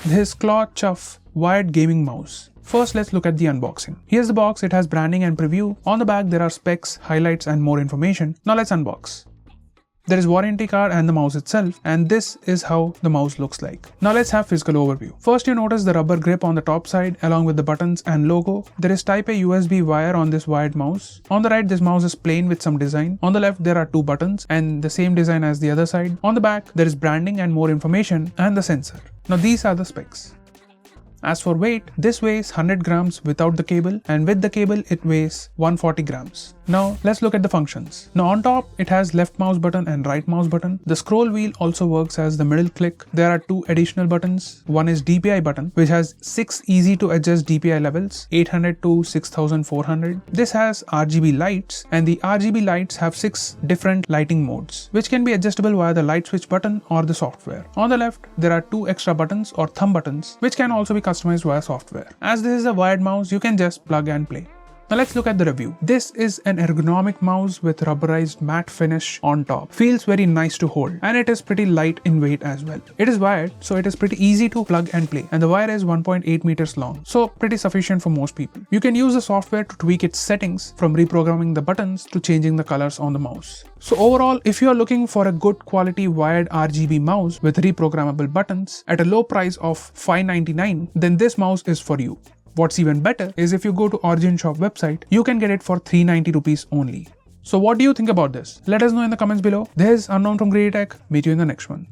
this Claw Chuff wired gaming mouse. First, let's look at the unboxing. Here's the box. It has branding and preview. On the back, there are specs, highlights, and more information. Now let's unbox. There is warranty card and the mouse itself, and this is how the mouse looks like. Now let's have physical overview. First, you notice the rubber grip on the top side along with the buttons and logo. There is Type A USB wire on this wired mouse. On the right, this mouse is plain with some design. On the left, there are two buttons and the same design as the other side. On the back, there is branding and more information and the sensor. Now these are the specs. As for weight, this weighs 100 grams without the cable, and with the cable it weighs 140 grams. Now let's look at the functions. Now on top, it has left mouse button and right mouse button. The scroll wheel also works as the middle click. There are two additional buttons. One is DPI button, which has 6 easy to adjust DPI levels, 800 to 6400. This has RGB lights, and the RGB lights have 6 different lighting modes, which can be adjustable via the light switch button or the software. On the left, there are 2 extra buttons or thumb buttons, which can also be customized via software. As this is a wired mouse, you can just plug and play. Now let's look at the review. This is an ergonomic mouse with rubberized matte finish on top. Feels very nice to hold, and it is pretty light in weight as well. It is wired, so it is pretty easy to plug and play, and the wire is 1.8 meters long, so pretty sufficient for most people. You can use the software to tweak its settings, from reprogramming the buttons to changing the colors on the mouse. So overall, if you are looking for a good quality wired RGB mouse with reprogrammable buttons at a low price of $599, then this mouse is for you. What's even better is if you go to Origin Shop website, you can get it for 390 rupees only. So what do you think about this? Let us know in the comments below. This is Unknown from GreedyTech. Meet you in the next one.